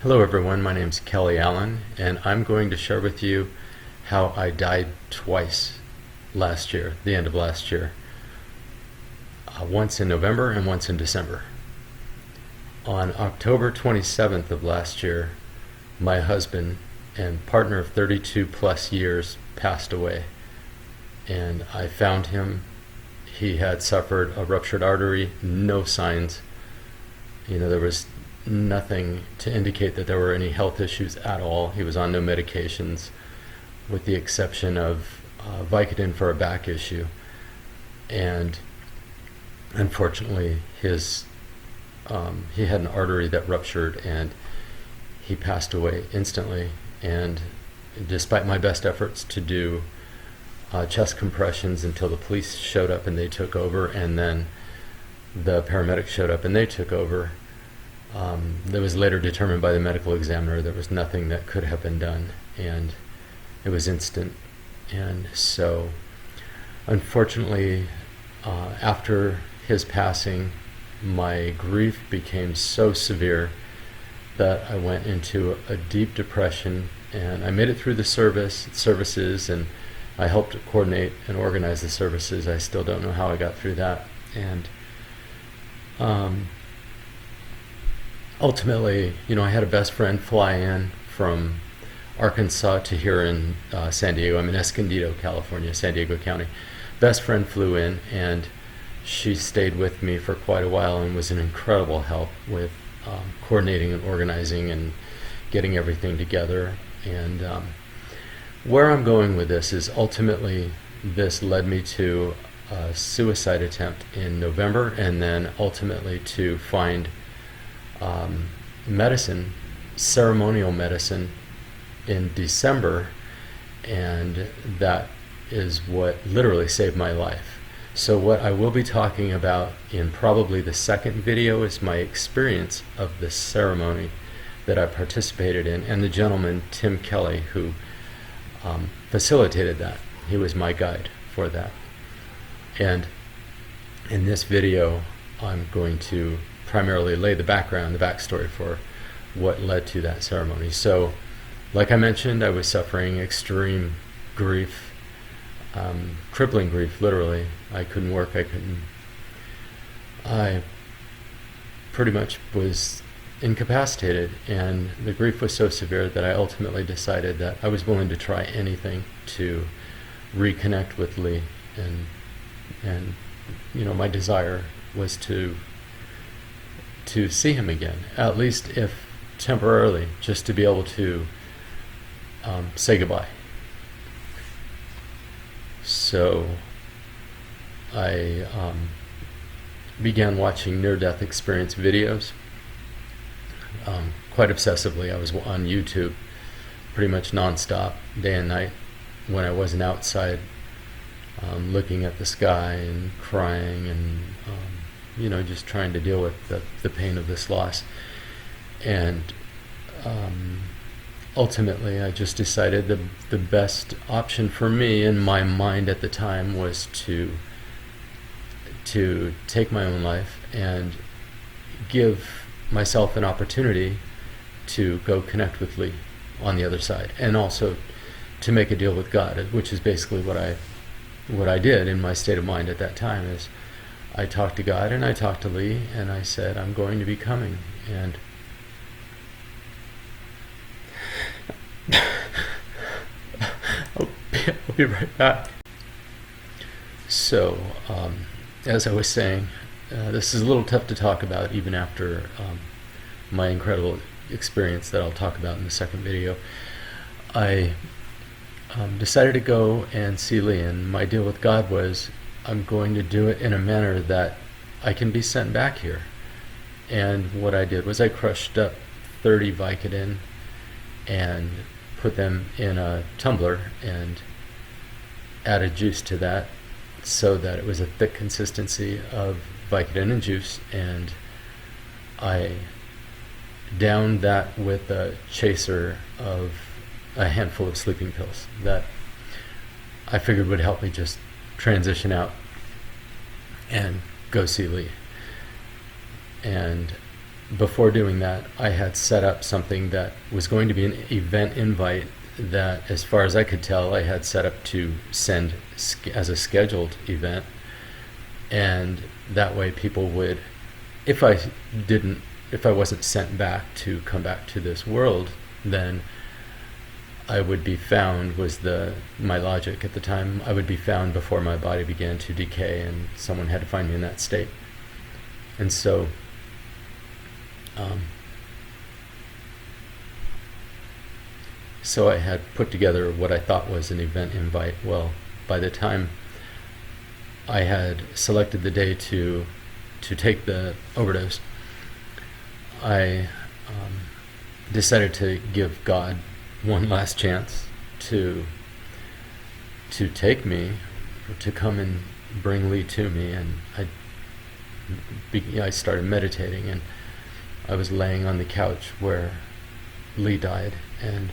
Hello everyone, my name's Kelly Allen, and I'm going to share with you how I died twice last year, the end of last year. Once in November and once in December. On October 27th of last year, my husband and partner of 32 plus years passed away. And I found him. He had suffered a ruptured artery, no signs. There was nothing to indicate that there were any health issues at all. He was on no medications, with the exception of Vicodin for a back issue. And unfortunately, he had an artery that ruptured, and he passed away instantly. And despite my best efforts to do chest compressions until the police showed up and they took over, and then the paramedics showed up and they took over, that was later determined by the medical examiner there was nothing that could have been done, and it was instant. And so unfortunately, after his passing, my grief became so severe that I went into a deep depression. And I made it through the services, and I helped coordinate and organize the services. I still don't know how I got through that. And ultimately, I had a best friend fly in from Arkansas to here in San Diego. I'm in Escondido, California, San Diego County. Best friend flew in, and she stayed with me for quite a while and was an incredible help with coordinating and organizing and getting everything together. And where I'm going with this is, ultimately this led me to a suicide attempt in November, and then ultimately to find medicine, ceremonial medicine, in December, and that is what literally saved my life. So what I will be talking about in probably the second video is my experience of the ceremony that I participated in, and the gentleman, Tim Kelly, who facilitated that. He was my guide for that. And in this video, I'm going to primarily lay the background, the backstory for what led to that ceremony. So, like I mentioned, I was suffering extreme grief, crippling grief, literally. I couldn't work, I pretty much was incapacitated, and the grief was so severe that I ultimately decided that I was willing to try anything to reconnect with Lee, and my desire was to see him again, at least if temporarily, just to be able to say goodbye. So I began watching near-death experience videos quite obsessively. I was on YouTube pretty much non-stop, day and night, when I wasn't outside, looking at the sky and crying and just trying to deal with the pain of this loss. And ultimately, I just decided the best option for me in my mind at the time was to take my own life and give myself an opportunity to go connect with Lee on the other side, and also to make a deal with God, which is basically what I did in my state of mind at that time. Is I talked to God and I talked to Lee, and I said, I'm going to be coming. And I'll be right back. So, as I was saying, this is a little tough to talk about even after my incredible experience that I'll talk about in the second video. I decided to go and see Lee, and my deal with God was, I'm going to do it in a manner that I can be sent back here. And what I did was I crushed up 30 Vicodin and put them in a tumbler and added juice to that, so that it was a thick consistency of Vicodin and juice, and I downed that with a chaser of a handful of sleeping pills that I figured would help me just transition out and go see Lee. And before doing that, I had set up something that was going to be an event invite that, as far as I could tell, I had set up to send as a scheduled event. And that way people would, if I wasn't sent back to come back to this world, then I would be found, was my logic at the time. I would be found before my body began to decay, and someone had to find me in that state. And so so I had put together what I thought was an event invite. Well, by the time I had selected the day to take the overdose, I decided to give God one last chance to take me, to come and bring Lee to me. And I started meditating, and I was laying on the couch where Lee died, and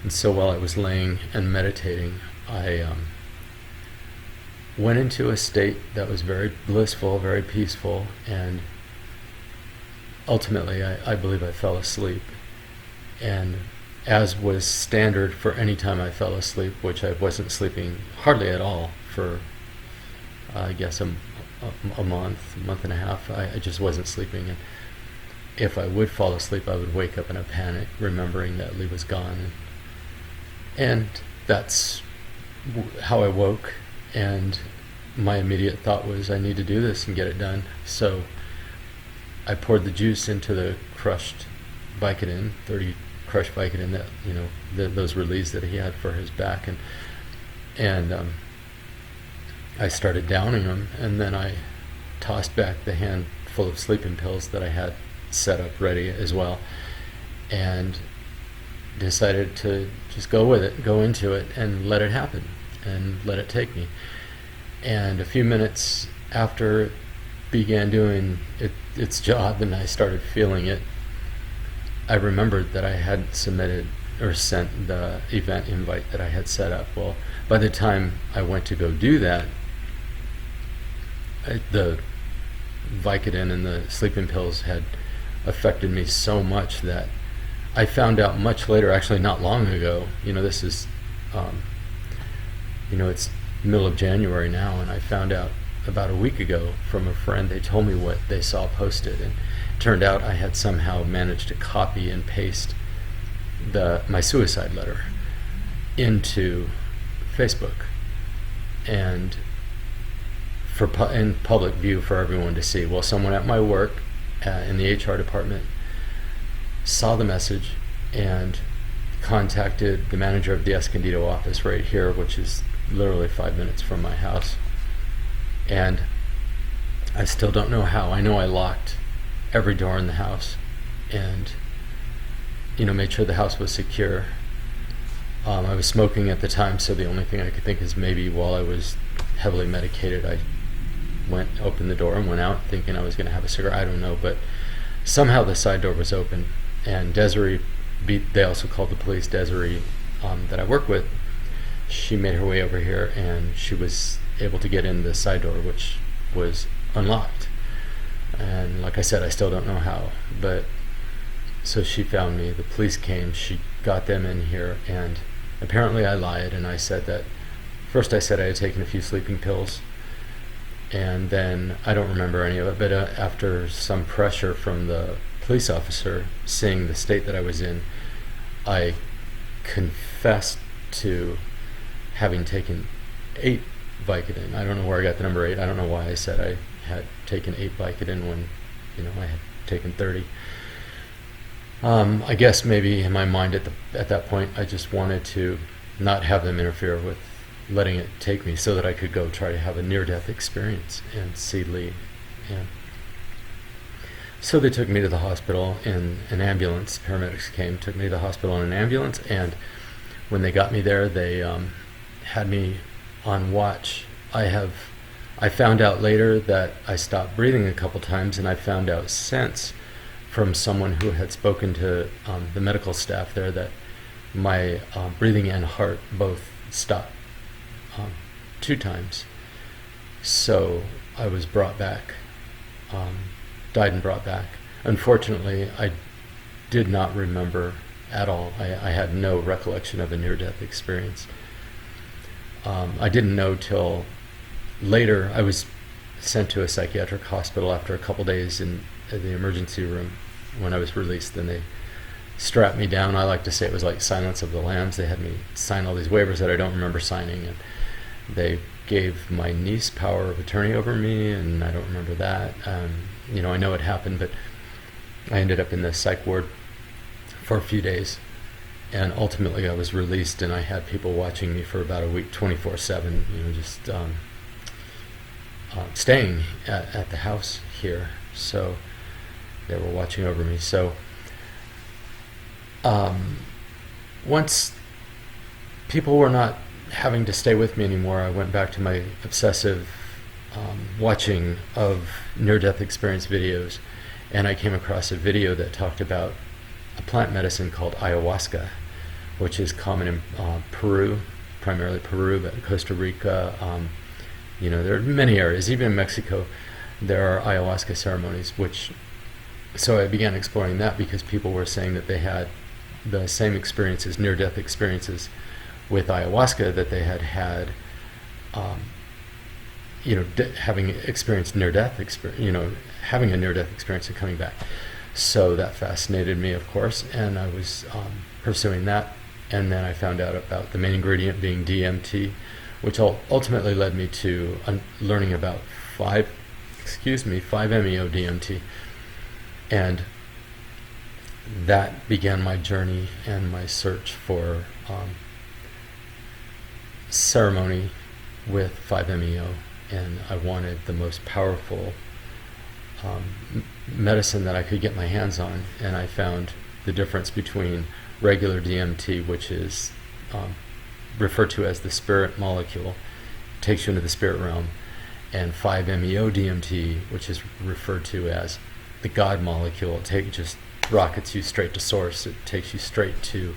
so while I was laying and meditating, I went into a state that was very blissful, very peaceful, and ultimately I believe I fell asleep. And as was standard for any time I fell asleep, which I wasn't sleeping hardly at all for I guess a month and a half, I just wasn't sleeping. And if I would fall asleep, I would wake up in a panic, remembering that Lee was gone. And that's how I woke, and my immediate thought was, I need to do this and get it done. So I poured the juice into the crushed Vicodin, 30 crushed Vicodin, that, those reliefs that he had for his back, and I started downing them, and then I tossed back the handful of sleeping pills that I had set up ready as well, and decided to just go with it, go into it, and let it happen, and let it take me. And a few minutes after it began doing its job and I started feeling it, I remembered that I had submitted or sent the event invite that I had set up. Well, by the time I went to go do that, the Vicodin and the sleeping pills had affected me so much that I found out much later, actually not long ago, this is, it's middle of January now, and I found out about a week ago from a friend. They told me what they saw posted, and it turned out I had somehow managed to copy and paste my suicide letter into Facebook, and in public view for everyone to see. Well, someone at my work in the HR department saw the message and contacted the manager of the Escondido office right here, which is literally 5 minutes from my house. And I still don't know how. I know I locked every door in the house and made sure the house was secure. I was smoking at the time, so the only thing I could think is maybe while I was heavily medicated, I opened the door and went out thinking I was going to have a cigarette. I don't know, but somehow the side door was open, and Desiree, they also called the police. Desiree, that I work with, she made her way over here, and she was able to get in the side door, which was unlocked. And like I said, I still don't know how, but so she found me. The police came, she got them in here, and apparently I lied, and I said that first I said I had taken a few sleeping pills, and then I don't remember any of it, but after some pressure from the police officer, seeing the state that I was in, I confessed to having taken 8 Vicodin. I don't know where I got the number 8. I don't know why I said I had taken 8 Vicodin when I had taken 30. I guess maybe in my mind at that point I just wanted to not have them interfere with letting it take me, so that I could go try to have a near-death experience and see Lee. And so they took me to the hospital in an ambulance. Paramedics came, took me to the hospital in an ambulance, and when they got me there, they had me on watch. I found out later that I stopped breathing a couple times, and I found out since from someone who had spoken to the medical staff there that my breathing and heart both stopped 2 times. So I was brought back, died and brought back. Unfortunately, I did not remember at all. I had no recollection of a near-death experience. I didn't know till later. I was sent to a psychiatric hospital after a couple days in the emergency room when I was released. Then they strapped me down. I like to say it was like Silence of the Lambs. They had me sign all these waivers that I don't remember signing, and they gave my niece power of attorney over me, and I don't remember that. I know it happened, but I ended up in the psych ward for a few days, and ultimately I was released, and I had people watching me for about a week, 24/7, just staying at the house here. So they were watching over me. So once people were not having to stay with me anymore, I went back to my obsessive watching of near-death experience videos, and I came across a video that talked about a plant medicine called ayahuasca, which is common in Peru, primarily Peru, but Costa Rica. There are many areas, even in Mexico, there are ayahuasca ceremonies, so I began exploring that because people were saying that they had the same experiences, near-death experiences with ayahuasca that they had having experienced near-death experience, having a near-death experience and coming back. So that fascinated me, of course, and I was pursuing that. And then I found out about the main ingredient being DMT, which ultimately led me to learning about 5-MeO DMT. And that began my journey and my search for ceremony with 5-MeO. And I wanted the most powerful medicine that I could get my hands on, and I found the difference between regular DMT, which is referred to as the spirit molecule, takes you into the spirit realm, and 5-MeO DMT, which is referred to as the God molecule. It just rockets you straight to source. It takes you straight to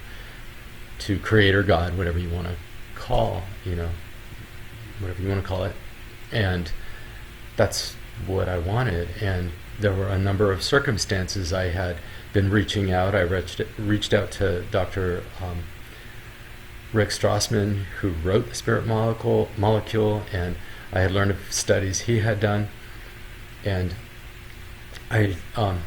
Creator God, whatever you want to call, whatever you want to call it. And that's what I wanted. And there were a number of circumstances. I had been reaching out. I reached out to Dr. Rick Strassman, who wrote the Spirit Molecule, and I had learned of studies he had done. And I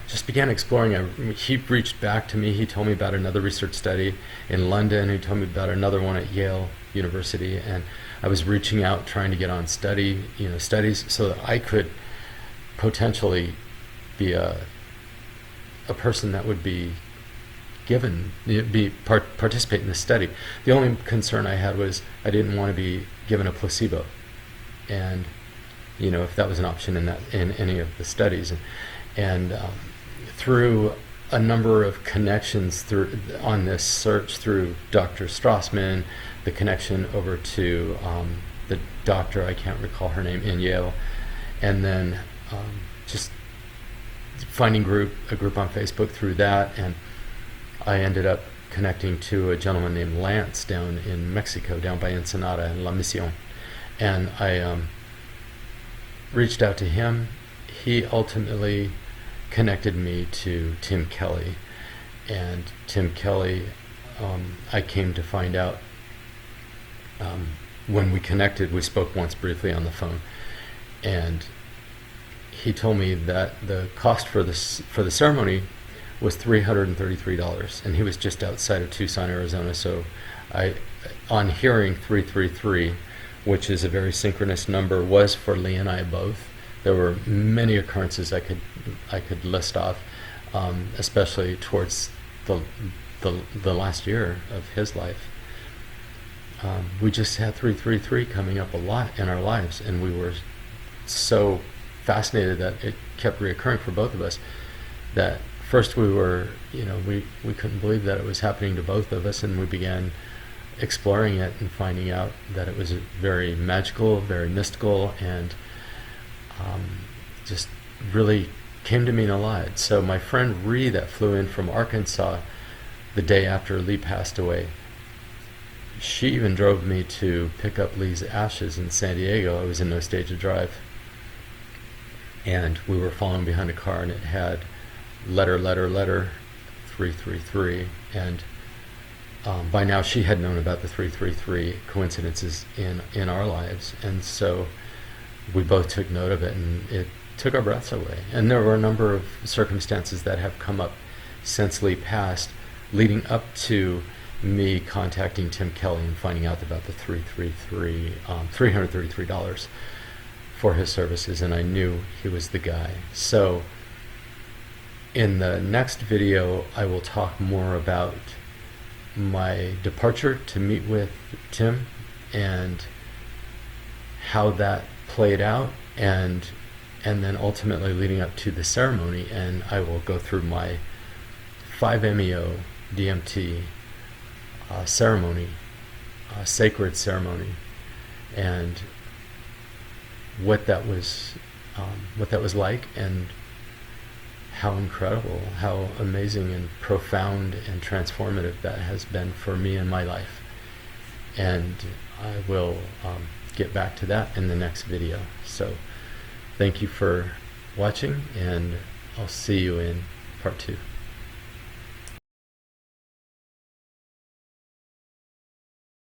just began exploring. He reached back to me. He told me about another research study in London. He told me about another one at Yale University. And I was reaching out, trying to get on studies so that I could potentially be a person that would be given, participate in the study. The only concern I had was I didn't want to be given a placebo, and if that was an option in any of the studies, and through a number of connections on this search through Dr. Strassman, the connection over to the doctor, I can't recall her name, in Yale, and then just finding a group on Facebook through that, and I ended up connecting to a gentleman named Lance down in Mexico, down by Ensenada and La Misión, and I reached out to him. He ultimately connected me to Tim Kelly, and Tim Kelly, I came to find out when we connected, we spoke once briefly on the phone, and he told me that the cost for the ceremony was $333, and he was just outside of Tucson, Arizona. So on hearing 333, which is a very synchronous number, was for Lee and I both. There were many occurrences I could list off, especially towards the last year of his life. We just had 333 coming up a lot in our lives, and we were so fascinated that it kept reoccurring for both of us, that first we were, we couldn't believe that it was happening to both of us, and we began exploring it and finding out that it was very magical, very mystical, and just really came to mean a lot. So my friend Ree, that flew in from Arkansas the day after Lee passed away, she even drove me to pick up Lee's ashes in San Diego. I was in no stage to drive. and we were following behind a car, and it had letter 333, and by now she had known about the 333 coincidences in our lives, and so we both took note of it, and it took our breaths away. And there were a number of circumstances that have come up since Lee passed, leading up to me contacting Tim Kelly and finding out about the $333 for his services, and I knew he was the guy. So in the next video, I will talk more about my departure to meet with Tim and how that played out, and then ultimately leading up to the ceremony, and I will go through my 5-MeO DMT ceremony, sacred ceremony, and what that was like, and how incredible, how amazing and profound and transformative that has been for me in my life. And I will get back to that in the next video. So thank you for watching, and I'll see you in part 2.